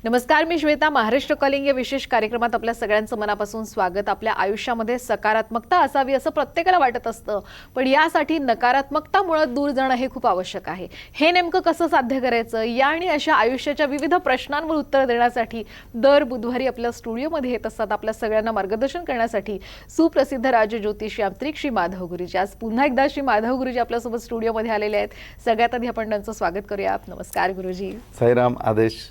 नमस्कार, मी श्वेता. महाराष्ट्र कॉलिंग या विशेष कार्यक्रमात आपल्या सगळ्यांचं मनापासून स्वागत. आपल्या आयुष्यामध्ये सकारात्मकता असावी असं प्रत्येकाला वाटत असतं, पण यासाठी नकारात्मकतामुळे दूर जाणं हे खूप आवश्यक आहे. हे नेमकं कसं साध्य करायचं या आणि अशा आयुष्याच्या विविध प्रश्नांवर उत्तर देण्यासाठी दर बुधवारी आपल्या स्टुडिओमध्ये येत असतात आपल्या सगळ्यांना मार्गदर्शन करण्यासाठी सुप्रसिद्ध राजज्योतिष यांत्रिक श्री माधव गुरुजी. आज पुन्हा एकदा श्री माधव गुरुजी आपल्यासोबत स्टुडिओमध्ये आलेले आहेत. सगळ्यात आधी आपण त्यांचं स्वागत करूया. नमस्कार गुरुजी. साईराम. आदेश.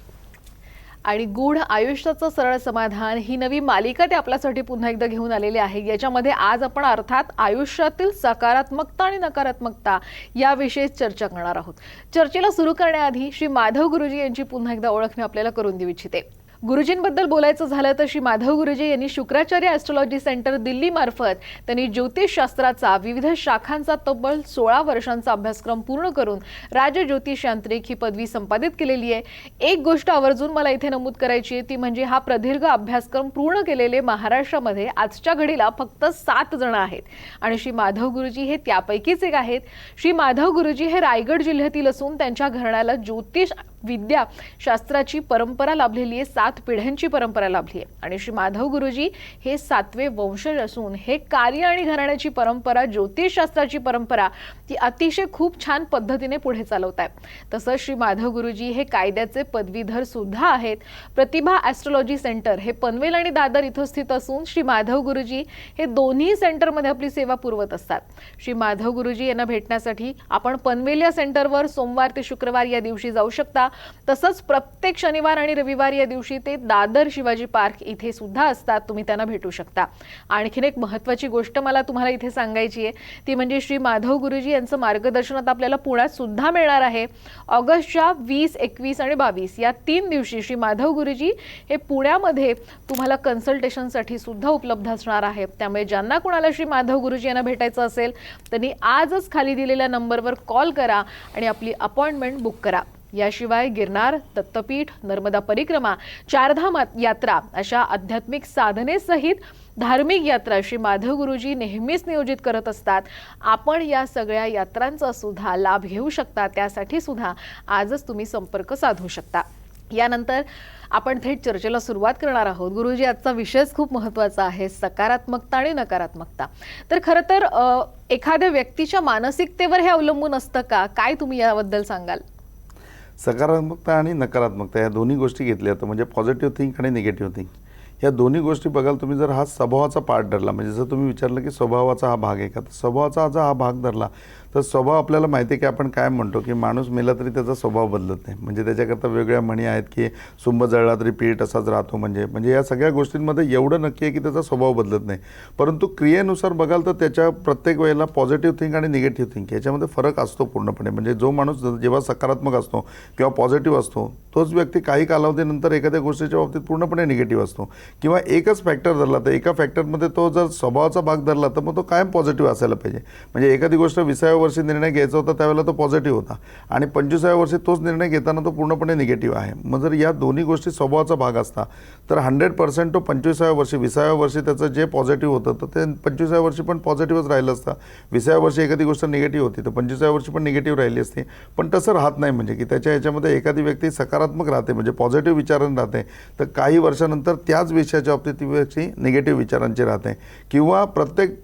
आणि गूढ आयुष्याचं सरळ समाधान ही नवी मालिका ते आपल्यासाठी पुन्हा एकदा घेऊन आलेली आहे. याच्यामध्ये आज आपण अर्थात आयुष्यातील सकारात्मकता आणि नकारात्मकता याविषयी चर्चा करणार आहोत. चर्चेला सुरू करण्याआधी श्री माधव गुरुजी यांची पुन्हा एकदा ओळख मी आपल्याला करून देऊ इच्छिते. गुरुजींबद्दल बोलायचं झालं तर श्री माधव गुरुजी यांनी शुक्राचार्य ॲस्ट्रोलॉजी सेंटर दिल्ली मार्फत त्यांनी ज्योतिषशास्त्राचा विविध शाखांचा तब्बल 16 वर्षांचा अभ्यासक्रम पूर्ण करून राजज्योतिष यांत्रिक ही पदवी संपादित केलेली आहे. एक गोष्ट आवर्जून मला इथे नमूद करायची आहे ती म्हणजे हा प्रदीर्घ अभ्यासक्रम पूर्ण केलेले महाराष्ट्रामध्ये आजच्या घडीला फक्त 7 जण आहेत आणि श्री माधव गुरुजी हे त्यापैकीच एक आहेत. श्री माधव गुरुजी हे रायगड जिल्ह्यातील असून त्यांच्या घराण्याला ज्योतिष विद्या शास्त्राची परंपरा लाभलेली आहे. 7 पिढ्यांची परंपरा लाभली आहे आणि श्री माधव गुरुजी हे 7वे वंशज असून हे कार्य आणि घराण्याची परंपरा, ज्योतिषशास्त्राची परंपरा ती अतिशय खूप छान पद्धतीने पुढे चालवत आहेत. तसंच श्री माधव गुरुजी हे कायद्याचे पदवीधर सुद्धा आहेत. प्रतिभा ॲस्ट्रोलॉजी सेंटर हे पनवेल आणि दादर इथं स्थित असून श्री माधव गुरुजी हे दोन्ही सेंटरमध्ये आपली सेवा पुरवत असतात. श्री माधव गुरुजी यांना भेटण्यासाठी आपण पनवेल या सेंटरवर सोमवार ते शुक्रवार या दिवशी जाऊ शकता. तसंच प्रत्येक शनिवार आणि रविवार या दिवशी ते दादर शिवाजी पार्क इथे सुद्धा असतात. तुम्ही त्यांना भेटू शकता. आणखीन एक महत्त्वाची गोष्ट मला तुम्हाला इथे सांगायची आहे ती म्हणजे श्री माधव गुरुजी यांचं मार्गदर्शन आता आपल्याला पुण्यात सुद्धा मिळणार आहे. ऑगस्टच्या 20, 21 आणि 22 या 3 दिवशी श्री माधव गुरुजी हे पुण्यामध्ये तुम्हाला कन्सल्टेशनसाठी सुद्धा उपलब्ध असणार आहे. त्यामुळे ज्यांना कोणाला श्री माधव गुरुजी यांना भेटायचं असेल त्यांनी आजच खाली दिलेल्या नंबरवर कॉल करा आणि आपली अपॉइंटमेंट बुक करा. याशिवाय गिरनार, दत्तपीठ, नर्मदा परिक्रमा, चारधाम यात्रा अशा आध्यात्मिक साधनेसहित धार्मिक यात्रा श्री माधव गुरुजी नेहमीच नियोजित करत असतात. आपण या सगळ्या यात्रांचा सुद्धा लाभ घेऊ शकता. त्यासाठी सुद्धा आजच तुम्ही संपर्क साधू शकता. यानंतर आपण थेट चर्चेला सुरुवात करणार आहोत. गुरुजी, आजचा विषयच खूप महत्त्वाचा आहे, सकारात्मकता आणि नकारात्मकता. तर खरं तर एखाद्या व्यक्तीच्या मानसिकतेवर हे अवलंबून असतं का? काय तुम्ही याबद्दल सांगाल? सकारात्मकता आणि नकारात्मकता या दोन्ही गोष्टी घेतल्या तर म्हणजे पॉझिटिव्ह थिंक आणि निगेटिव्ह थिंक या दोन्ही गोष्टी बघाल तुम्ही. जर हा स्वभावाचा पार्ट धरला म्हणजे जर तुम्ही विचारलं की स्वभावाचा हा भाग आहे का, तर स्वभावाचा जर हा भाग धरला तर स्वभाव आपल्याला माहिती आहे की आपण काय म्हणतो की माणूस मेला तरी त्याचा स्वभाव बदलत नाही. म्हणजे त्याच्याकरता वेगळ्या म्हणी आहेत की सुंब जळला तरी पीठ असाच राहतो. म्हणजे या सगळ्या गोष्टींमध्ये एवढं नक्की आहे की त्याचा स्वभाव बदलत नाही. परंतु क्रियेनुसार बघाल तर त्याच्या प्रत्येक वेळेला पॉझिटिव्ह थिंक आणि निगेटिव्ह थिंक याच्यामध्ये फरक असतो पूर्णपणे. म्हणजे जो माणूस जेव्हा सकारात्मक असतो किंवा पॉझिटिव्ह असतो तोच व्यक्ती काही कालावधीनंतर एखाद्या गोष्टीच्या बाबतीत पूर्णपणे निगेटिव्ह असतो. किंवा एकच फॅक्टर धरला तर एका फॅक्टरमध्ये तो जर स्वभावाचा भाग धरला तर मग तो कायम पॉझिटिव्ह असायला पाहिजे. म्हणजे एखादी गोष्ट 20व्या वर्षी निर्णय घ्यायचा होता त्यावेळेला तो पॉझिटिव्ह होता आणि 25व्या वर्षी तोच निर्णय घेताना तो पूर्णपणे निगेटिव्ह आहे. मग जर या दोन्ही गोष्टी स्वभावाचा भाग असता तर 100% तो 25व्या वर्षी 20व्या वर्षी त्याचं जे पॉझिटिव्ह होतं तर ते 25व्या वर्षी पण पॉझिटिव्हच राहिलं असतं. 20व्या वर्षी एखादी गोष्ट निगेटिव्ह होती तर 25व्या वर्षी पण निगेटिव्ह राहिली असती. पण तसं राहत नाही. म्हणजे की त्याच्या ह्याच्यामध्ये एखादी व्यक्ती सकारात्मक राहते म्हणजे पॉझिटिव्ह विचारांनी राहते तर काही वर्षानंतर त्याच विषयाच्या बाबतीत ती व्यक्ती निगेटिव्ह विचारांची राहते. किंवा प्रत्येक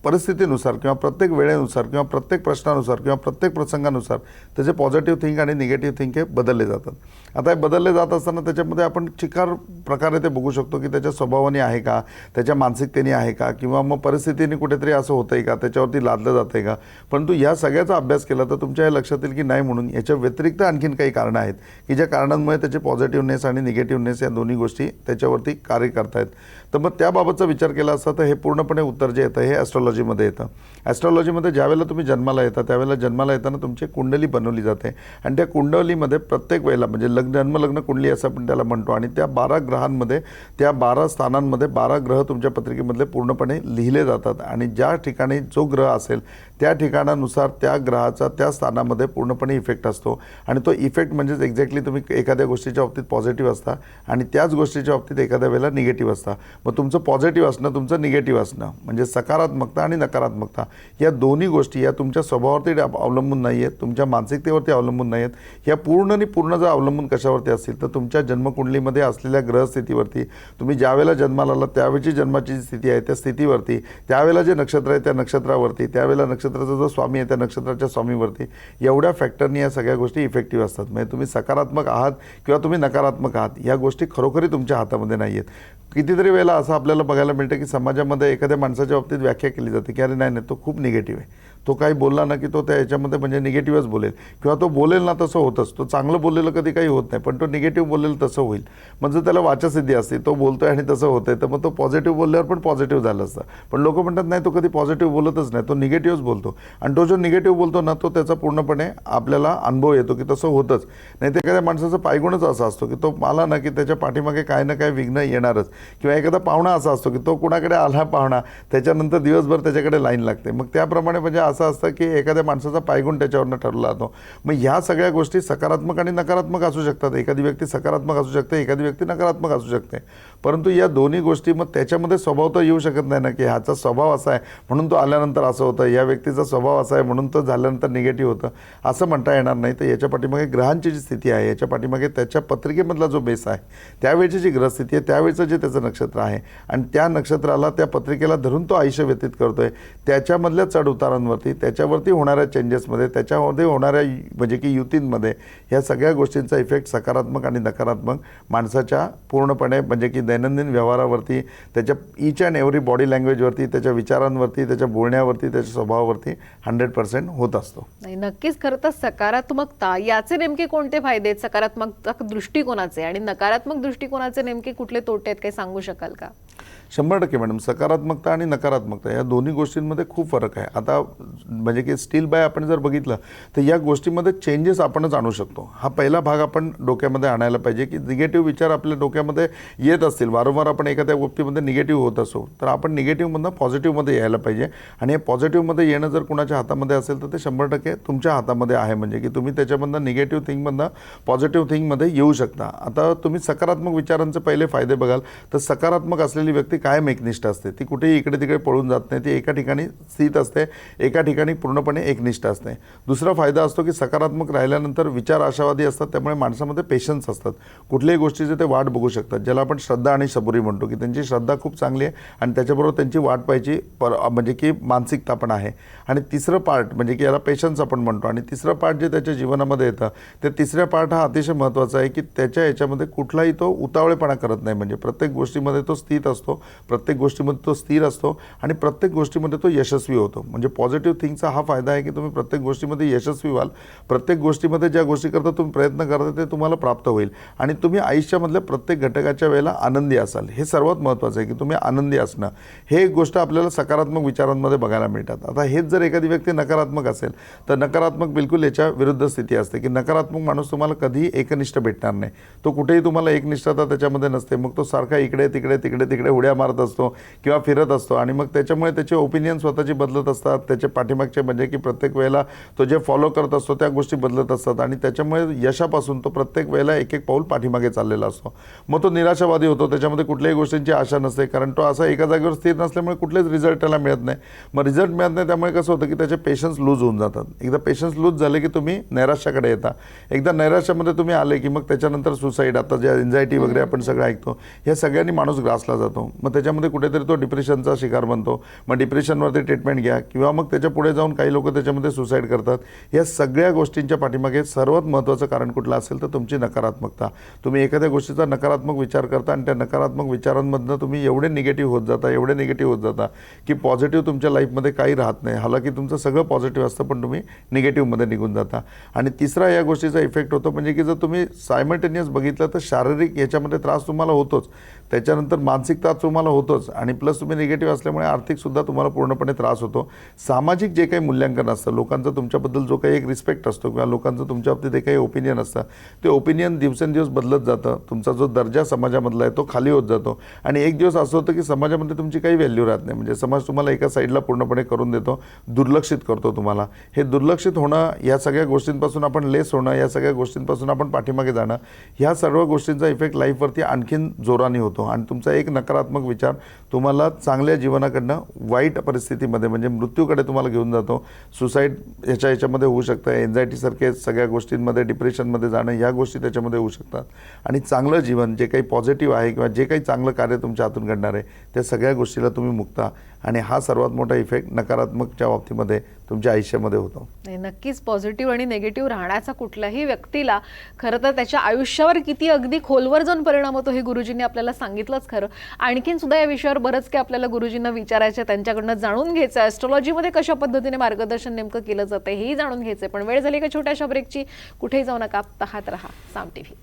परिस्थितीनुसार किंवा प्रत्येक वेळेनुसार किंवा प्रत्येक प्रश्नानुसार किंवा प्रत्येक प्रसंगानुसार त्याचे पॉझिटिव्ह थिंक आणि निगेटिव्ह थिंक हे बदलले जातात. आता हे बदलले जात असताना त्याच्यामध्ये आपण चिकार प्रकारे ते बघू शकतो की त्याच्या स्वभावाने आहे का, त्याच्या मानसिकतेने आहे का, किंवा मग परिस्थितीने कुठेतरी असं होतं आहे का, त्याच्यावरती लादलं जातं आहे का. परंतु या सगळ्याचा अभ्यास केला तर तुमच्या हे लक्षात येईल की नाही, म्हणून याच्या व्यतिरिक्त आणखीन काही कारणं आहेत की ज्या कारणांमुळे त्याचे पॉझिटिव्हनेस आणि निगेटिव्हनेस या दोन्ही गोष्टी त्याच्यावरती कार्य करतायत. तर मग त्याबाबतचा विचार केला असता तर हे पूर्णपणे उत्तर जे येतं हे ॲस्ट्रॉलॉजीमध्ये येतं. ॲस्ट्रॉलॉजीमध्ये ज्यावेळेला तुम्ही जन्माला येता त्यावेळेला जन्माला येताना तुमची कुंडली बनवली जाते आणि त्या कुंडलीमध्ये प्रत्येक वेळेला म्हणजे जन्मलग्न कुंडली असं आपण त्याला म्हणतो आणि त्या 12 ग्रहांमध्ये त्या 12 स्थानांमध्ये 12 ग्रह तुमच्या पत्रिकेमधले पूर्णपणे लिहिले जातात आणि ज्या ठिकाणी जो ग्रह असेल त्या ठिकाणानुसार त्या ग्रहाचा त्या स्थानामध्ये पूर्णपणे इफेक्ट असतो आणि तो इफेक्ट म्हणजेच एक्झॅक्टली तुम्ही एखाद्या गोष्टीच्या बाबतीत पॉझिटिव्ह असता आणि त्याच गोष्टीच्या बाबतीत एखाद्या वेळेला निगेटिव्ह असता. मग तुमचं पॉझिटिव्ह असणं तुमचं निगेटिव्ह असणं म्हणजे सकारात्मकता आणि नकारात्मकता या दोन्ही गोष्टी या तुमच्या स्वभावावरती अवलंबून नाही आहेत, तुमच्या मानसिकतेवरती अवलंबून नाही आहेत. या पूर्ण आणि पूर्ण जर अवलंबून कशावरती असतील तर तुमच्या जन्मकुंडलीमध्ये असलेल्या ग्रहस्थितीवरती, तुम्ही ज्यावेळेला जन्माला आला त्यावेळची जन्माची जी स्थिती आहे त्या स्थितीवरती, त्यावेळेला जे नक्षत्र आहे त्या नक्षत्रावरती, त्यावेळेला नक्षत्राचा जो स्वामी आहे त्या नक्षत्राच्या स्वामीवरती, एवढ्या फॅक्टरनी या सगळ्या गोष्टी इफेक्टिव्ह असतात. म्हणजे तुम्ही सकारात्मक आहात किंवा तुम्ही नकारात्मक आहात या गोष्टी खरोखरी तुमच्या हातामध्ये नाही आहेत. कितीतरी वेळेला असं आपल्याला बघायला मिळतं की समाजामध्ये एखाद्या माणसाच्या बाबतीत व्याख्या केली जाते की अरे नाही तो खूप निगेटिव्ह आहे, तो काही बोलला ना की तो त्या याच्यामध्ये म्हणजे निगेटिव्हच बोलेल, किंवा तो बोलेल ना तसं होतंच, तो चांगलं बोललेलं कधी काही होत नाही पण तो निगेटिव्ह बोलेल तसं होईल. म्हणजे त्याला वाचासिद्धी असते, तो बोलतोय आणि तसं होतंय, तर मग तो पॉझिटिव्ह बोलल्यावर पण पॉझिटिव्ह झालं असतं. पण लोक म्हणतात नाही तो कधी पॉझिटिव्ह बोलतच नाही, तो निगेटिव्हच बोलतो. आणि तो जो निगेटिव्ह बोलतो ना तो त्याचा पूर्णपणे आपल्याला अनुभव येतो की तसं होतंच. नाही तर एखाद्या माणसाचा पायगुणच असा असतो की तो आला ना की त्याच्या पाठीमागे काय ना काय विघ्न येणारच. किंवा एखादा पाहुणा असा असतो की तो कुणाकडे आला पाहुणा त्याच्यानंतर दिवसभर त्याच्याकडे लाईन लागते. मग त्याप्रमाणे म्हणजे असं असतं की एखाद्या माणसाचा पायगुण त्याच्यावरनं ठरला जातो. मग ह्या सगळ्या गोष्टी सकारात्मक आणि नकारात्मक असू शकतात. एखादी व्यक्ती सकारात्मक असू शकते, एखादी व्यक्ती नकारात्मक असू शकते. परंतु या दोन्ही गोष्टी मग त्याच्यामध्ये स्वभाव तर येऊ शकत नाही ना की ह्याचा स्वभाव असा आहे म्हणून तो आल्यानंतर असं होतं, या व्यक्तीचा स्वभाव असा आहे म्हणून तो झाल्यानंतर निगेटिव्ह होतं, असं म्हणता येणार नाही. तर याच्या पाठीमागे ग्रहांची जी स्थिती आहे, याच्या पाठीमागे त्याच्या पत्रिकेमधला जो बेस आहे, त्यावेळची जी ग्रहस्थिती आहे, त्यावेळचं जे त्याचं नक्षत्र आहे आणि त्या नक्षत्राला त्या पत्रिकेला धरून तो आयुष्य व्यतीत करतोय, त्याच्यामधल्या चढ उतारांवरती, त्याच्यावरती होणाऱ्या चेंजेसमध्ये, त्याच्यामध्ये होणाऱ्या म्हणजे की युतींमध्ये ह्या सगळ्या गोष्टींचा इफेक्ट सकारात्मक आणि नकारात्मक माणसाच्या पूर्णपणे म्हणजे की दैनंदिन व्यवहारावरती, त्याच्या ईच अँड एव्हरी बॉडी लँग्वेजवरती, त्याच्या विचारांवरती, त्याच्या बोलण्यावरती, त्याच्या स्वभावावरती 100% होत असतो. नाही, नक्कीच. खरं तर सकारात्मकता याचे नेमके कोणते फायदे आहेत, सकारात्मक दृष्टिकोनाचे, आणि नकारात्मक दृष्टिकोनाचे नेमके कुठले तोटे आहेत, काही सांगू शकाल का? 100% मॅडम. सकारात्मकता आणि नकारात्मकता या दोन्ही गोष्टींमध्ये खूप फरक आहे. आता म्हणजे की स्टील बाय आपण जर बघितलं तर या गोष्टीमध्ये चेंजेस आपणच आणू शकतो. हा पहिला भाग आपण डोक्यामध्ये आणायला पाहिजे की निगेटिव्ह विचार आपल्या डोक्यामध्ये येत असतील, वारंवार आपण एखाद्या गोष्टीमध्ये निगेटिव्ह होत असो, तर आपण निगेटिव्हमधनं पॉझिटिव्हमध्ये यायला पाहिजे. आणि हे पॉझिटिव्हमध्ये येणं जर कुणाच्या हातामध्ये असेल तर ते 100% तुमच्या हातामध्ये आहे. म्हणजे की तुम्ही त्याच्यामधनं निगेटिव्ह थिंगमधनं पॉझिटिव्ह थिंगमध्ये येऊ शकता. आता तुम्ही सकारात्मक विचारांचे पहिले फायदे बघाल तर सकारात्मक असलेली व्यक्ती कायम एकनिष्ठ असते. ती कुठेही इकडे तिकडे पळून जात नाही, ती एका ठिकाणी स्थित असते, एका ठिकाणी पूर्णपणे एकनिष्ठ असते. दुसरा फायदा असतो की सकारात्मक राहिल्यानंतर विचार आशावादी असतात, त्यामुळे माणसामध्ये पेशन्स असतात. कुठल्याही गोष्टीचे ते वाट बघू शकतात, ज्याला आपण श्रद्धा आणि सबुरी म्हणतो की त्यांची श्रद्धा खूप चांगली आहे आणि त्याच्याबरोबर त्यांची वाट पाहायची म्हणजे की मानसिकता पण आहे. आणि तिसरं पार्ट म्हणजे की याला पेशन्स आपण म्हणतो. आणि तिसरं पार्ट जे त्याच्या जीवनामध्ये येतं ते तिसऱ्या पार्ट हा अतिशय महत्त्वाचा आहे की त्याच्या याच्यामध्ये कुठलाही तो उतावळेपणा करत नाही. म्हणजे प्रत्येक गोष्टीमध्ये तो स्थित असतो, प्रत्येक गोष्टीमध्ये तो स्थिर असतो आणि प्रत्येक गोष्टीमध्ये तो यशस्वी होतो. म्हणजे पॉझिटिव्ह थिंगचा हा फायदा आहे की तुम्ही प्रत्येक गोष्टीमध्ये यशस्वी व्हाल. प्रत्येक गोष्टीमध्ये ज्या गोष्टी करता तुम्ही प्रयत्न करता ते तुम्हाला प्राप्त होईल आणि तुम्ही आयुष्यामधल्या प्रत्येक घटकाच्या वेळेला आनंदी असाल. हे सर्वात महत्त्वाचं आहे की तुम्ही आनंदी असणं, हे एक गोष्ट आपल्याला सकारात्मक विचारांमध्ये बघायला मिळतात. आता हेच जर एखादी व्यक्ती नकारात्मक असेल तर नकारात्मक बिलकुल याच्या विरुद्ध स्थिती असते की नकारात्मक माणूस तुम्हाला कधीही एकनिष्ठ भेटणार नाही. तो कुठेही तुम्हाला एकनिष्ठता त्याच्यामध्ये नसते. मग तो सारखा इकडे तिकडे तिकडे तिकडे उड्या मारत असतो किंवा फिरत असतो आणि मग त्याच्यामुळे त्याचे ओपिनियन स्वतःची बदलत असतात. त्याचे पाठीमागचे म्हणजे की प्रत्येक वेळेला तो जे फॉलो करत असतो त्या गोष्टी बदलत असतात आणि त्याच्यामुळे यशापासून तो प्रत्येक वेळेला एक एक पाऊल पाठीमागे चाललेला असतो. मग तो निराशावादी होतो, त्याच्यामध्ये कुठल्याही गोष्टींची आशा नसते, कारण तो असा एका जागेवर स्थिर नसल्यामुळे कुठलेच रिझल्ट त्याला मिळत नाही. मग रिझल्ट मिळत नाही त्यामुळे कसं होतं की त्याचे पेशन्स लूज होऊन जातात. एकदा पेशन्स लूज झाले की तुम्ही नैराश्याकडे येता. एकदा नैराश्यामध्ये तुम्ही आले की मग त्याच्यानंतर सुसाईड, आता जे एन्झायटी वगैरे आपण सगळं ऐकतो, ह्या सगळ्यांनी माणूस ग्रासला जातो. मग त्याच्यामध्ये कुठेतरी तो डिप्रेशनचा शिकार बनतो. मग डिप्रेशनवरती ट्रीटमेंट घ्या किंवा मग त्याच्या पुढे जाऊन काही लोक त्याच्यामध्ये सुसाईड करतात. या सगळ्या गोष्टींच्या पाठीमागे सर्वात महत्त्वाचं कारण कुठलं असेल तर तुमची नकारात्मकता. तुम्ही एखाद्या गोष्टीचा नकारात्मक विचार करता आणि त्या नकारात्मक विचारांमधनं तुम्ही एवढे निगेटिव्ह होत जाता की पॉझिटिव्ह तुमच्या लाईफमध्ये काही राहत नाही. हालाकी तुमचं सगळं पॉझिटिव्ह असतं पण तुम्ही निगेटिव्हमध्ये निघून जाता. आणि तिसरा या गोष्टीचा इफेक्ट होतो म्हणजे की जर तुम्ही सायमल्टेनियस बघितलं तर शारीरिक याच्यामध्ये त्रास तुम्हाला होतोच, त्याच्यानंतर मानसिक त्रास तुम्हाला होतोच आणि प्लस तुम्ही निगेटिव्ह असल्यामुळे आर्थिकसुद्धा तुम्हाला पूर्णपणे त्रास होतो. सामाजिक जे काही मूल्यांकन असतं, लोकांचं तुमच्याबद्दल जो काही एक रिस्पेक्ट असतो किंवा लोकांचं तुमच्या बाबतीत काही ओपिनियन असतं, ते ओपिनियन दिवसेंदिवस बदलत जातं. तुमचा जो दर्जा समाजामधला आहे तो तो खाली होत जातो आणि एक दिवस असं होतं की समाजामध्ये तुमची काही व्हॅल्यू राहत नाही. म्हणजे समाज तुम्हाला एका साईडला पूर्णपणे करून देतो, दुर्लक्षित करतो तुम्हाला. हे दुर्लक्षित होणं, या सगळ्या गोष्टींपासून आपण लेस होणं, या सगळ्या गोष्टींपासून आपण पाठीमागे जाणं, ह्या सर्व गोष्टींचा इफेक्ट लाईफवरती आणखीन जोराने होतो आणि तुमचा एक नकारात्मक विचार तुम्हाला चांगल्या जीवनाकडनं वाईट परिस्थितीमध्ये म्हणजे मृत्यूकडे तुम्हाला घेऊन जातो. सुसाईड याच्यामध्ये होऊ शकतं, एन्झायटीसारखे सगळ्या गोष्टींमध्ये, डिप्रेशनमध्ये जाणं, ह्या गोष्टी त्याच्यामध्ये होऊ शकतात. आणि चांगलं जीवन जे काही पॉझिटिव्ह आहे किंवा जे काही चांगलं कार्य तुमच्या हातून घडणार आहे त्या सगळ्या गोष्टीला तुम्ही मुक्ता. आणि हा सर्वात मोठा इफेक्ट नकारात्मकच्या बाबतीमध्ये तुमच्या आयुष्यामध्ये होतो. नाही, नक्कीच पॉझिटिव्ह आणि निगेटिव्ह राहण्याचा कुठल्याही व्यक्तीला खरं तर त्याच्या आयुष्यावर किती अगदी खोलवर जाऊन परिणाम होतो हे गुरुजींनी आपल्याला सांगितलंच खरं. आणखीन सुद्धा या विषयावर बरंच काही आपल्याला गुरुजींना विचारायचं, त्यांच्याकडनं जाणून घ्यायचं, ॲस्ट्रॉलॉजीमध्ये कशा पद्धतीने मार्गदर्शन नेमकं केलं जातं हेही जाणून घ्यायचं. पण वेळ झाली का छोट्याशा ब्रेकची, कुठेही जाऊ नका, पाहत रहा साम टीव्ही.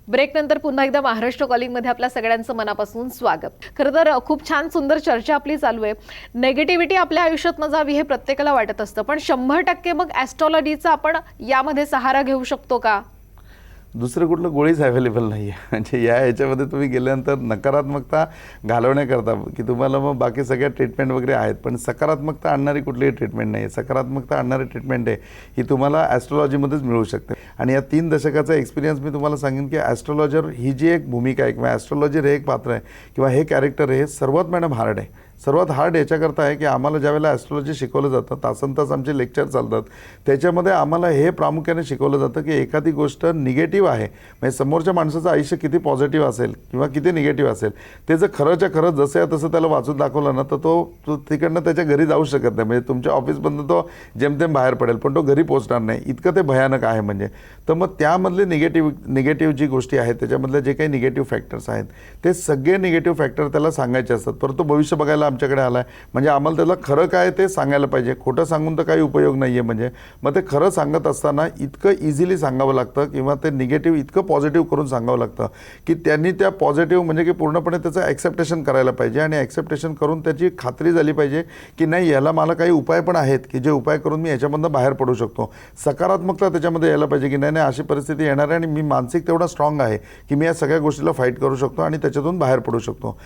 ब्रेक नंतर पुन्हा एकदा महाराष्ट्र कॉलिंगमध्ये आपल्या सगळ्यांचं मनापासून स्वागत. खरं तर खूप छान सुंदर चर्चा आपली चालू आहे. नेगेटिव्हिटी आपल्या आयुष्यात न जावी हे प्रत्येकाला वाटत असतं, पण 100% मग ॲस्ट्रॉलॉजीचा आपण यामध्ये सहारा घेऊ शकतो का? दुसरं कुठलं गोळीच अवेलेबल नाही आहे. म्हणजे या ह्याच्यामध्ये तुम्ही गेल्यानंतर नकारात्मकता घालवण्याकरता की तुम्हाला मग बाकी सगळ्या ट्रीटमेंट वगैरे आहेत, पण सकारात्मकता आणणारी कुठलीही ट्रीटमेंट नाही आहे. सकारात्मकता आणणारी ट्रीटमेंट आहे ही तुम्हाला ॲस्ट्रॉलॉजीमध्येच मिळू शकते. आणि या 3 दशकाचा एक्सपिरियन्स मी तुम्हाला सांगेन की ॲस्ट्रॉलॉजर ही जी एक भूमिका आहे किंवा ॲस्ट्रॉलॉजर हे एक पात्र आहे किंवा हे कॅरेक्टर आहे, हे सर्वात मॅडम हार्ड आहे. सर्वात हार्ड याच्याकरता आहे की आम्हाला ज्यावेळेला ॲस्ट्रॉलॉजी शिकवलं जातं, तासनतास आमचे लेक्चर चालतात, त्याच्यामध्ये आम्हाला हे प्रामुख्याने शिकवलं जातं की एखादी गोष्ट निगेटिव्ह आहे, म्हणजे समोरच्या माणसाचं आयुष्य किती पॉझिटिव्ह असेल किंवा किती निगेटिव्ह असेल, ते जर खरंच्या खरं जसं आहे तसं त्याला वाचून दाखवलं ना, तर तो तिकडनं त्याच्या घरी जाऊ शकत नाही. म्हणजे तुमच्या ऑफिसमधून तो जेमतेम बाहेर पडेल, पण तो घरी पोहोचणार नाही, इतकं ते भयानक आहे. म्हणजे तर मग त्यामधले निगेटिव्ह जी गोष्टी आहेत, त्याच्यामधले जे काही निगेटिव्ह फॅक्टर्स आहेत, ते सगळे निगेटिव्ह फॅक्टर त्याला सांगायचे असतात. परंतु भविष्य बघायला आमच्याकडे आला आहे, म्हणजे आम्हाला त्याला खरं काय ते सांगायला पाहिजे. खोटं सांगून तर काही उपयोग नाही आहे. म्हणजे मग ते खरं सांगत असताना इतकं इझिली सांगावं लागतं किंवा ते निगेटिव्ह इतकं पॉझिटिव्ह करून सांगावं लागतं की त्यांनी त्या पॉझिटिव्ह म्हणजे की पूर्णपणे त्याचं ॲक्सेप्टेशन करायला पाहिजे आणि ॲक्सेप्टेशन करून त्याची खात्री झाली पाहिजे की नाही, याला मला काही उपाय पण आहेत की जे उपाय करून मी याच्यामधनं बाहेर पडू शकतो. सकारात्मकता त्याच्यामध्ये यायला पाहिजे की नाही अशी परिस्थिती येणार आहे आणि मी मानसिक तेवढा स्ट्रॉंग आहे की मी या सगळ्या गोष्टीला फाईट करू शकतो आणि त्याच्यातून बाहेर पडू शकतो.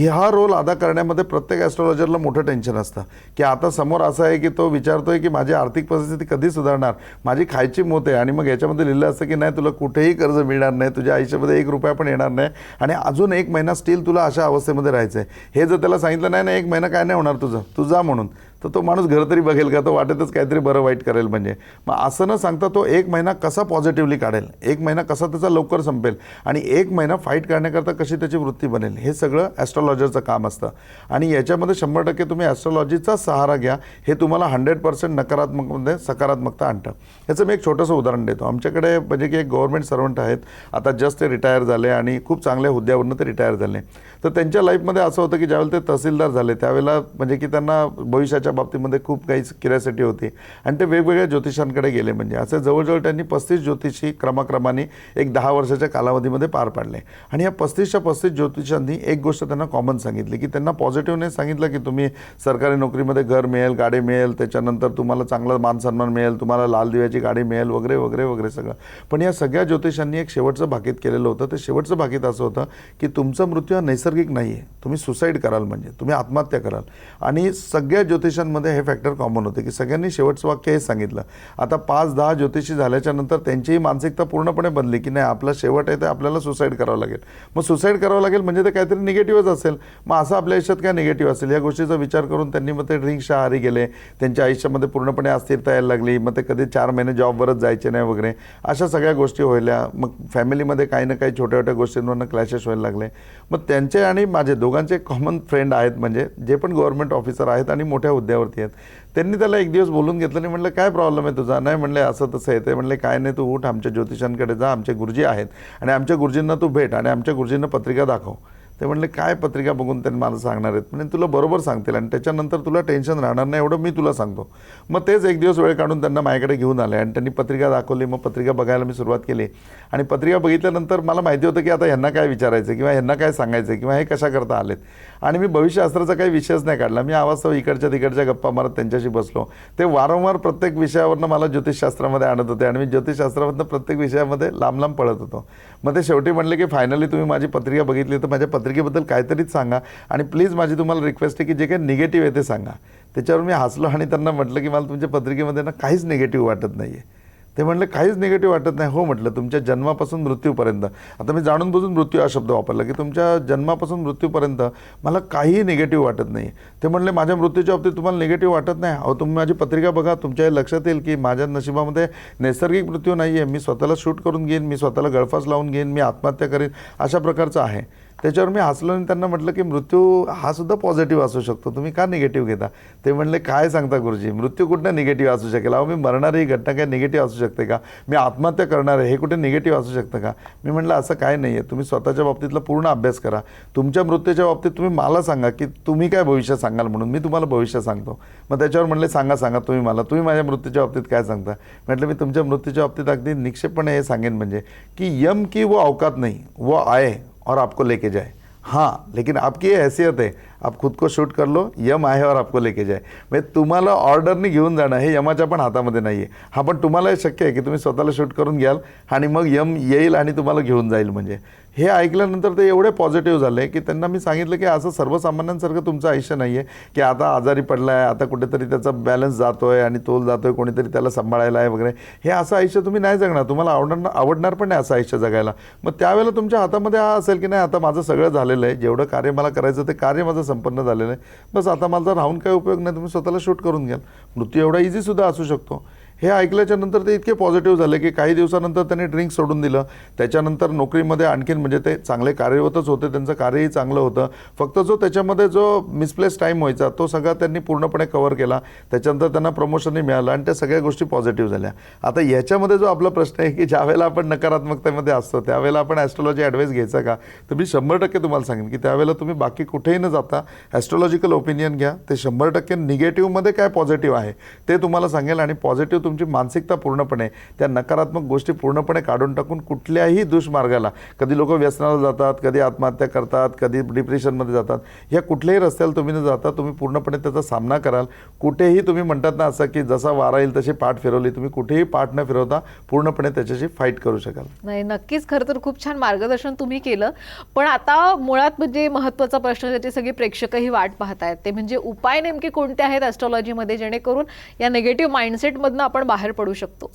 हा रोल अदा करण्यामध्ये प्रत्येक ॲस्ट्रॉलॉजरला मोठं टेन्शन असतं की आता समोर असं आहे की तो विचारतोय की माझी आर्थिक परिस्थिती कधी सुधारणार, माझी खायची मोत आहे, आणि मग याच्यामध्ये लिहिलं असतं की नाही तुला कुठेही कर्ज मिळणार नाही, तुझ्या आयुष्यामध्ये 1 रुपया पण येणार नाही आणि अजून 1 महिना स्टील तुला अशा अवस्थेमध्ये राहायचं आहे. हे जर त्याला सांगितलं नाही 1 महिना काय नाही होणार तुझं, तू जा म्हणून, तर तो माणूस घर तरी बघेल का? तो वाटेतच काहीतरी बरं वाईट करेल. म्हणजे मग असं न सांगता तो 1 महिना कसा पॉझिटिव्हली काढेल, 1 महिना कसा त्याचा लवकर संपेल आणि 1 महिना फाईट करण्याकरता कशी त्याची वृत्ती बनेल, हे सगळं ॲस्ट्रॉलॉजरचं काम असतं. आणि याच्यामध्ये 100% तुम्ही ॲस्ट्रॉलॉजीचा सहारा घ्या, हे तुम्हाला 100% नकारात्मकमध्ये सकारात्मकता आणतं. याचं मी एक छोटंसं उदाहरण देतो. आमच्याकडे म्हणजे की एक गव्हर्नमेंट सर्वंट आहेत, आता जस्ट ते रिटायर झाले आणि खूप चांगल्या हुद्द्यावरून ते रिटायर झाले. तर त्यांच्या लाईफमध्ये असं होतं की ज्यावेळेला ते तहसीलदार झाले त्यावेळेला म्हणजे की त्यांना भविष्याच्या बाबतीमध्ये खूप काही क्युरिओसिटी होती आणि ते वेगवेगळ्या ज्योतिषांकडे गेले. म्हणजे असे जवळजवळ त्यांनी 35 ज्योतिषी क्रमाक्रमाने एक 10 वर्षाच्या कालावधीमध्ये पार पाडले. आणि या 35च्या 35 ज्योतिषांनी एक गोष्ट त्यांना कॉमन सांगितली की त्यांना पॉझिटिव्हने सांगितलं की तुम्ही सरकारी नोकरीमध्ये घर मिळेल, गाडी मिळेल, त्याच्यानंतर तुम्हाला चांगला मानसन्मान मिळेल, तुम्हाला लाल दिव्याची गाडी मिळेल वगैरे वगैरे वगैरे सगळं. पण या सगळ्या ज्योतिषांनी एक शेवटचं भाकीत केलेलं होतं. ते शेवटचं भाकीत असं होतं की तुमचा मृत्यू हा नैसर्गिक नाही आहे, तुम्ही सुसाईड कराल, म्हणजे तुम्ही आत्महत्या कराल. आणि सगळ्या ज्योतिषांमध्ये हे फॅक्टर कॉमन होते की सगळ्यांनी शेवटचं वाक्य हे सांगितलं. आता 5-10 ज्योतिषी झाल्याच्या नंतर त्यांचीही मानसिकता पूर्णपणे बदली की नाही, आपला शेवट आहे ते आपल्याला सुसाईड करावं लागेल. मग सुसाईड करावं लागेल म्हणजे ते काहीतरी निगेटिव्हच असेल. मग असं आपल्या आयुष्यात काय निगेटिव्ह असेल या गोष्टीचा विचार करून त्यांनी मग ते ड्रिंक्सच्या आहारी गेले. त्यांच्या आयुष्यामध्ये पूर्णपणे अस्थिरता यायला लागली. मग ते कधी 4 महिने जॉबवरच जायचे नाही वगैरे अशा सगळ्या गोष्टी व्हायल्या. मग फॅमिलीमध्ये काही ना काही छोट्या छोट्या गोष्टींवरनं क्लॅशेस व्हायला लागले. मग त्यांचे आणि माझे दोघांचे कॉमन फ्रेंड आहेत, म्हणजे जे पण गव्हर्नमेंट ऑफिसर आहेत आणि मोठ्या हुद्द्यावरती आहेत. त्यांनी त्याला एक दिवस बोलून घेतलं आणि म्हटलं काय प्रॉब्लेम आहे तुझा? नाही म्हणले असं तसं आहे. ते म्हणले काय नाही, तू उठ, आमच्या ज्योतिषांकडे जा, आमचे गुरुजी आहेत आणि आमच्या गुरुजींना तू भेट आणि आमच्या गुरुजींना पत्रिका दाखव. ते म्हणले काय पत्रिका बघून त्यांनी मला सांगणार आहेत, म्हणजे तुला बरोबर सांगतील आणि त्याच्यानंतर तुला टेन्शन राहणार नाही एवढं मी तुला सांगतो. मग तेच एक दिवस वेळ काढून त्यांना माझ्याकडे घेऊन आले आणि त्यांनी पत्रिका दाखवली. मग पत्रिका बघायला मी सुरुवात केली आणि पत्रिका बघितल्यानंतर मला माहिती होतं की आता ह्यांना काय विचारायचं किंवा ह्यांना काय सांगायचं किंवा हे कशा करता आलेत. आणि मी भविष्यशास्त्राचा काही विषयच नाही काढला. मी अवास्तव इकडच्या तिकडच्या गप्पा मारत त्यांच्याशी बसलो. ते वारंवार प्रत्येक विषयावरनं मला ज्योतिषशास्त्रामध्ये आणत होते आणि मी ज्योतिषशास्त्रामधनं प्रत्येक विषयामध्ये लांब लांब पळत होतो. मग ते शेवटी म्हणले की फायनली तुम्ही माझी पत्रिका बघितली तर माझ्या पत्रिकेबद्दल काहीतरीच सांगा आणि प्लीज माझी तुम्हाला रिक्वेस्ट आहे की जे काही निगेटिव्ह आहे ते सांगा. त्याच्यावर मी हसलो आणि त्यांना म्हटलं की मला तुमच्या पत्रिकेमध्ये ना काहीच निगेटिव्ह वाटत नाही आहे. ते म्हटलं काहीच निगेटिव्ह वाटत नाही. हो म्हटलं, तुमच्या जन्मापासून मृत्यूपर्यंत, आता मी जाणून बुजून मृत्यू हा शब्द वापरला की तुमच्या जन्मापासून मृत्यूपर्यंत मला काहीही निगेटिव्ह वाटत नाही. ते म्हणले माझ्या मृत्यूच्या बाबतीत तुम्हाला निगेटिव्ह वाटत नाही. अहो तुम्ही माझी पत्रिका बघा, तुमच्या हे लक्षात येईल की माझ्या नशिबामध्ये नैसर्गिक मृत्यू नाही आहे. मी स्वतःला शूट करून घेईन, मी स्वतःला गळफास लावून घेईन, मी आत्महत्या करेन, अशा प्रकारचं आहे. त्याच्यावर मी हसलो आणि त्यांना म्हटलं की मृत्यू हा सुद्धा पॉझिटिव्ह असू शकतो, तुम्ही का निगेटिव्ह घेता. ते म्हणले काय सांगता गुरुजी, मृत्यू कुठं निगेटिव्ह असू शकेल. अहो मी मरणारी ही घटना काय निगेटिव्ह असू शकते का. मी आत्महत्या करणार आहे हे कुठे निगेटिव्ह असू शकतं का. मी म्हटलं असं काय नाही आहे. तुम्ही स्वतःच्या बाबतीतला पूर्ण अभ्यास करा. तुमच्या मृत्यूच्या बाबतीत तुम्ही मला सांगा की तुम्ही काय भविष्य सांगाल म्हणून मी तुम्हाला भविष्य सांगतो. मग त्याच्यावर म्हणले सांगा तुम्ही मला, तुम्ही माझ्या मृत्यूच्या बाबतीत काय सांगता. म्हटलं मी तुमच्या मृत्यूच्या बाबतीत अगदी निक्षेपणे हे सांगेन म्हणजे की यम की वो औकात नहीं, वो आए और आपको लेके जाए. हाँ, लेकिन आपकी ये हैसियत है, आप खुद को शूट कर लो, यम आहे और आपको लेके जाए. म्हणजे तुम्हाला ऑर्डरनी घेऊन जाणं हे यमाच्या पण हातामध्ये नाही आहे. हा पण तुम्हाला हे शक्य आहे की तुम्ही स्वतःला शूट करून घ्याल आणि मग यम येईल आणि तुम्हाला घेऊन जाईल. म्हणजे हे ऐकल्यानंतर ते एवढे पॉझिटिव्ह झाले की त्यांना मी सांगितलं की असं सर्वसामान्यांसारखं तुमचं आयुष्य नाही आहे की आता आजारी पडला आहे, आता कुठेतरी त्याचा बॅलन्स जातो आहे आणि तोल जातो आहे, कोणीतरी त्याला सांभाळायला आहे वगैरे. हे असं आयुष्य तुम्ही नाही जगणार, तुम्हाला आवडणार पण नाही असं आयुष्य जगायला. मग त्यावेळेला तुमच्या हातामध्ये हा असेल की नाही आता माझं सगळं झालेलं आहे, जेवढं कार्य मला करायचं ते कार्य माझं संपन्न झालेलं आहे, बस आता माझा राहून काय उपयोग नाही, तुम्ही स्वतःला शूट करून घ्याल. मृत्यू एवढा इझीसुद्धा असू शकतो. हे ऐकल्याच्या नंतर ते इतके पॉझिटिव्ह झाले की काही दिवसानंतर त्यांनी ड्रिंक सोडून दिलं. त्याच्यानंतर नोकरीमध्ये आणखीन म्हणजे ते चांगले कार्यरतच होते, त्यांचं कार्यही चांगलं होतं. फक्त जो त्याच्यामध्ये जो मिसप्लेस टाईम व्हायचा तो सगळा त्यांनी पूर्णपणे कव्हर केला. त्याच्यानंतर त्यांना प्रमोशनही मिळालं आणि त्या सगळ्या गोष्टी पॉझिटिव्ह झाल्या. आता याच्यामध्ये जो आपला प्रश्न आहे की ज्यावेळेला आपण नकारात्मकतेमध्ये असतो त्यावेळेला आपण ॲस्ट्रॉलॉजी ॲडवाईस घ्यायचा का, तर मी 100% तुम्हाला सांगेन की त्यावेळेला तुम्ही बाकी कुठेही न जाता ॲस्ट्रॉलॉजिकल ओपिनियन घ्या. ते 100% निगेटिव्हमध्ये काय पॉझिटिव्ह आहे ते तुम्हाला सांगेल आणि पॉझिटिव्ह तुमची मानसिकता पूर्णपणे त्या नकारात्मक गोष्टी पूर्णपणे काढून टाकून कुठल्याही दुष्मार्गाला, कधी लोक व्यसनाला जातात, कधी आत्महत्या करतात, कधी डिप्रेशनमध्ये जातात, या कुठल्याही रस्त्याला तुम्ही न जाता तुम्ही पूर्णपणे त्याचा सामना कराल. कुठेही तुम्ही म्हणतात ना असं की जसा वारा येईल तशी पाठ फिरवली, तुम्ही कुठेही पाठ न फिरवता पूर्णपणे त्याच्याशी फाईट करू शकाल. नाही, नक्कीच. खरं तर खूप छान मार्गदर्शन तुम्ही केलं. पण आता मुळात म्हणजे महत्त्वाचा प्रश्न ज्याची सगळी प्रेक्षकही वाट पाहतायत ते म्हणजे उपाय नेमके कोणते आहेत ॲस्ट्रॉलॉजीमध्ये जेणेकरून या निगेटिव्ह माइंडसेटमधनं आपण बाहेर पडू शकतो.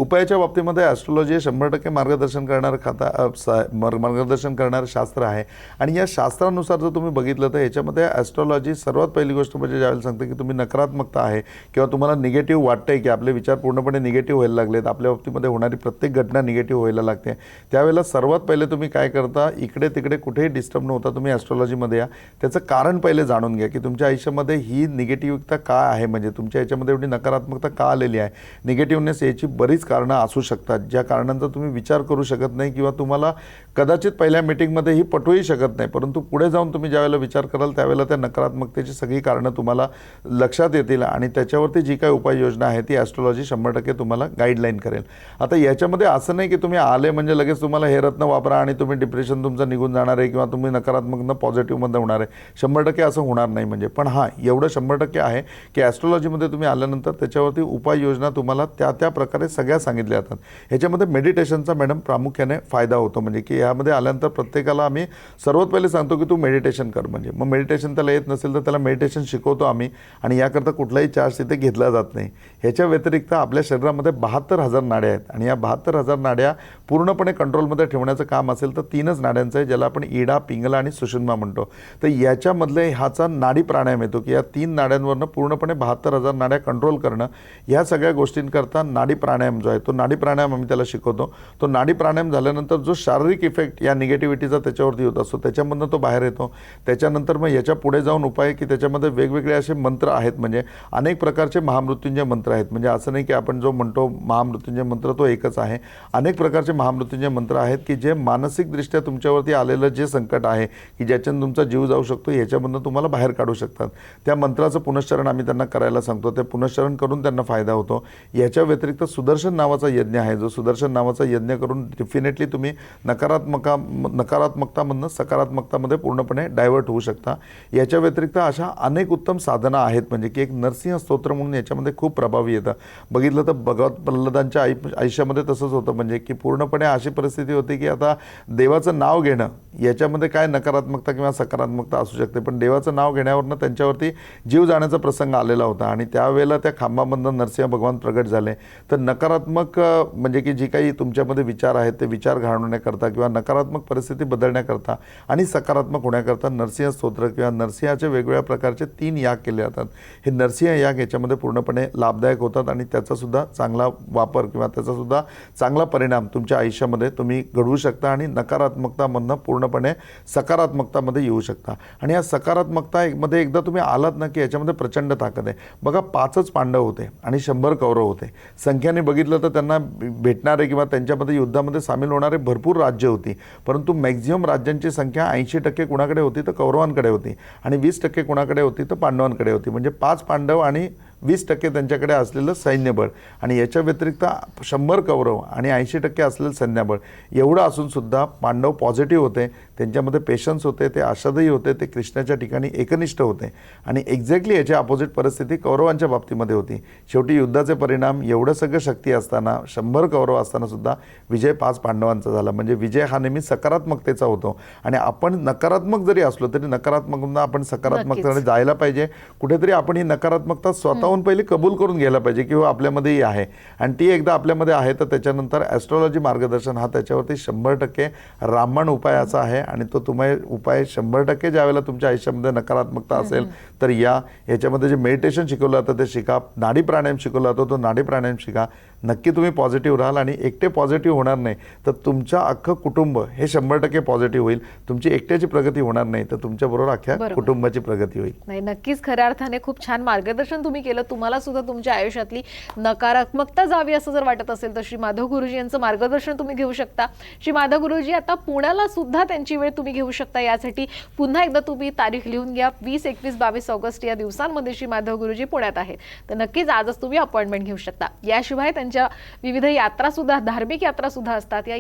उपायाच्या बाबतीमध्ये ॲस्ट्रॉलॉजी 100% मार्गदर्शन करणारं मार्गदर्शन करणारं शास्त्र आहे आणि या शास्त्रानुसार जर तुम्ही बघितलं तर याच्यामध्ये ॲस्ट्रॉलॉजी सर्वात पहिली गोष्ट म्हणजे ज्यावेळेला सांगते की तुम्ही नकारात्मकता आहे किंवा तुम्हाला निगेटिव्ह वाटतंय की आपले विचार पूर्णपणे निगेटिव्ह व्हायला लागलेत, आपल्या बाबतीमध्ये होणारी प्रत्येक घटना निगेटिव्ह व्हायला लागते, त्यावेळेला सर्वात पहिले तुम्ही काय करता, इकडे तिकडे कुठेही डिस्टर्ब न होता तुम्ही ॲस्ट्रॉलॉजीमध्ये या. त्याचं कारण पहिले जाणून घ्या की तुमच्या आयुष्यामध्ये ही निगेटिव्हता का आहे, म्हणजे तुमच्या याच्यामध्ये एवढी नकारात्मकता का आलेली आहे. निगेटिव्हनेस याची बरीच कारणं असू शकतात ज्या कारणांचा तुम्ही विचार करू शकत नाही किंवा तुम्हाला कदाचित पहिल्या मीटिंगमध्ये ही पटवूही शकत नाही, परंतु पुढे जाऊन तुम्ही ज्यावेळेला विचार कराल त्यावेळेला त्या नकारात्मकतेची सगळी कारणं तुम्हाला लक्षात येतील आणि त्याच्यावरती जी काही उपाययोजना आहे ती ॲस्ट्रॉलॉजी 100% तुम्हाला गाईडलाईन करेल. आता याच्यामध्ये असं नाही की तुम्ही आले म्हणजे लगेच तुम्हाला हे रत्न वापरा आणि तुम्ही डिप्रेशन तुमचं निघून जाणार आहे किंवा तुम्ही नकारात्मकनं पॉझिटिव्हमध्ये होणार आहे. 100% असं होणार नाही म्हणजे. पण हां, एवढं 100% आहे की ॲस्ट्रॉलॉजीमध्ये तुम्ही आल्यानंतर त्याच्यावरती उपाययोजना तुम्हाला त्या प्रकारे सगळ्या सांगितल्या जातात. ह्याच्यामध्ये मेडिटेशनचा मॅडम प्रामुख्याने फायदा होतो, म्हणजे की यामध्ये आल्यानंतर प्रत्येकाला आम्ही सर्वात पहिले सांगतो की तू मेडिटेशन कर. म्हणजे मग मेडिटेशन त्याला येत नसेल तर त्याला मेडिटेशन शिकवतो आम्ही आणि याकरता कुठलाही चार्ज तिथे घेतला जात नाही. ह्याच्या व्यतिरिक्त आपल्या शरीरामध्ये 72,000 नाड्या आहेत आणि या 72,000 नाड्या पूर्णपणे कंट्रोलमध्ये ठेवण्याचं काम असेल तर 3च नाड्यांचं आहे, ज्याला आपण इडा, पिंगला आणि सुषुम्ना म्हणतो. तर याच्यामधले ह्याचा नाडी प्राणायाम येतो की या 3 नाड्यांवरनं पूर्णपणे 72,000 नाड्या कंट्रोल करणं. ह्या सगळ्या गोष्टींकरता नाडी प्राणायाम जो आहे तो नाडी प्राणायाम आम्ही त्याला शिकवतो. तो नाडी प्राणायाम झाल्यानंतर जो शारीरिक इफेक्ट या निगेटिव्हिटीचा त्याच्यावरती होत असतो, त्याच्यामधनं तो बाहेर येतो. त्याच्यानंतर मग याच्या पुढे जाऊन उपाय की त्याच्यामध्ये वेगवेगळे असे मंत्र आहेत, म्हणजे अनेक प्रकारचे महामृत्युंजय मंत्र आहेत. म्हणजे असं नाही की आपण जो म्हणतो महामृत्युंजय मंत्र तो एकच आहे. अनेक प्रकारचे महामृत्युंजय मंत्र आहेत की जे मानसिकदृष्ट्या तुमच्यावरती आलेलं जे संकट आहे की ज्याच्यानं तुमचा जीव जाऊ शकतो, याच्यामधनं तुम्हाला बाहेर काढू शकतात. त्या मंत्राचं पुनश्चरण आम्ही त्यांना करायला सांगतो. ते पुनश्चरण करून त्यांना फायदा होतो. याच्या व्यतिरिक्त सुदर्शन नावाचा यज्ञ आहे, जो सुदर्शन नावाचा यज्ञ करून डेफिनेटली तुम्ही नकारात्मकतामधनं सकारात्मकतामध्ये पूर्णपणे डायव्हर्ट होऊ शकता. याच्या व्यतिरिक्त अशा अनेक उत्तम साधना आहेत, म्हणजे की एक नरसिंह स्तोत्र म्हणून याच्यामध्ये खूप प्रभावी येतं. बघितलं तर भगवत प्रल्हादांच्या आयुष्यामध्ये तसंच होतं, म्हणजे की पूर्णपणे अशी परिस्थिती होती की आता देवाचं नाव घेणं याच्यामध्ये काय नकारात्मकता किंवा सकारात्मकता असू शकते, पण देवाचं नाव घेण्यावरनं त्यांच्यावरती जीव जाण्याचा प्रसंग आलेला होता. आणि त्यावेळेला त्या खांबामधनं नरसिंह भगवान प्रगट झाले. तर नकारात्मक म्हणजे की जी काही तुमच्यामध्ये विचार आहेत ते विचार घालवण्याकरता किंवा नकारात्मक परिस्थिती बदलण्याकरता आणि सकारात्मक होण्याकरता नरसिंह स्तोत्र किंवा नरसिंहाचे वेगवेगळ्या प्रकारचे 3 याग केले जातात. हे नरसिंह याग याच्यामध्ये पूर्णपणे लाभदायक होतात आणि त्याचासुद्धा चांगला वापर किंवा त्याचासुद्धा चांगला परिणाम तुमच्या आयुष्यामध्ये तुम्ही घडवू शकता आणि नकारात्मकतामधनं पूर्णपणे सकारात्मकतामध्ये येऊ शकता. आणि या सकारात्मकतामध्ये एकदा तुम्ही आलात ना की याच्यामध्ये प्रचंड ताकद आहे. बघा 5च पांडव होते आणि 100 कौरव होते. संख्येने बघितलं तर त्यांना भेटणारे किंवा त्यांच्यामध्ये युद्धामध्ये सामील होणारे भरपूर राज्य होती, परंतु मॅक्झिमम राज्यांची संख्या 80% कुणाकडे होती तर कौरवांकडे होती आणि 20% कुणाकडे होती तर पांडवांकडे होती. म्हणजे 5 पांडव आणि 20% त्यांच्याकडे असलेलं सैन्यबळ आणि याच्या व्यतिरिक्त 100 कौरव आणि 80% असलेलं सैन्यबळ एवढं असूनसुद्धा पांडव पॉझिटिव्ह होते, त्यांच्यामध्ये पेशन्स होते, ते आशादायी होते, ते कृष्णाच्या ठिकाणी एकनिष्ठ होते. आणि एक्झॅक्टली याच्या अपोजिट परिस्थिती कौरवांच्या बाबतीमध्ये होती. शेवटी युद्धाचे परिणाम एवढं सगळं शक्ती असताना 100 कौरव असतानासुद्धा विजय 5 पांडवांचा झाला. म्हणजे विजय हा नेहमी सकारात्मकतेचा होतो. आणि आपण नकारात्मक जरी असलो तरी नकारात्मकता आपण सकारात्मकतेने जायला पाहिजे. कुठेतरी आपण ही नकारात्मकता स्वतःहून पहिले कबूल करून घ्यायला पाहिजे की हो आपल्यामध्येही आहे, आणि ती एकदा आपल्यामध्ये आहे तर त्याच्यानंतर ॲस्ट्रॉलॉजी मार्गदर्शन हा त्याच्यावरती 100% रामबाण उपाय असा आहे. आणि तो तुम्ही उपाय 100% ज्यावेळेला तुमच्या आयुष्यामध्ये नकारात्मकता असेल तर याच्यामध्ये जे मेडिटेशन शिकवलं जातं ते शिका, नाडी प्राणायाम शिकवला जातो तो नाडी प्राणायाम शिका. नक्की तुम्ही पॉझिटिव्ह राहाल आणि एकटे पॉझिटिव्ह होणार नाही तर तुमचं अख्खं कुटुंब हे 100% पॉझिटिव्ह होईल. तुमची एकट्याची प्रगती होणार नाही तर तुमच्याबरोबर अख्ख्या कुटुंबाची प्रगती होईल. नाही, नक्कीच खऱ्या अर्थाने खूप छान मार्गदर्शन तुम्ही केलं. तुम्हाला सुद्धा तुमच्या आयुष्यातली नकारात्मकता जावी असं जर वाटत असेल तर श्री माधव गुरुजी यांचं मार्गदर्शन तुम्ही घेऊ शकता. श्री माधव गुरुजी आता पुण्याला सुद्धा त्यांची वेळ तुम्ही घेऊ शकता. यासाठी पुन्हा एकदा तुम्ही तारीख लिहून घ्या. 20, 21, 22 ऑगस्ट या दिवसांमध्ये श्री माधव गुरुजी पुण्यात आहेत. तर नक्कीच आजच तुम्ही अपॉइंटमेंट घेऊ शकता. याशिवाय त्यांच्या विविध यात्रा सुद्धा, धार्मिक यात्रा सुद्धा असतात. या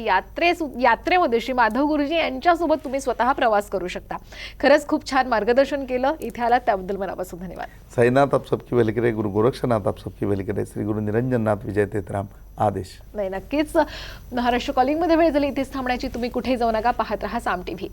यात्रेमध्ये श्री माधव गुरुजी यांच्यासोबत तुम्ही स्वतः प्रवास करू शकता. खरंच खूप छान मार्गदर्शन केलं. इथे आलात त्याबद्दल मनापासून धन्यवाद. साईनाथ आप सबकी भली करे, गुरु गोरक्षनाथ आप सबकी भली करे, श्री गुरु निरंजननाथ विजय तेतराम आदेश. नाही, नक्कीच महाराष्ट्र कॉलिंग मध्ये वेळ झाली इथेच थांबण्याची. तुम्ही कुठेही जाऊ नका, पाहत रहा साम टीव्ही.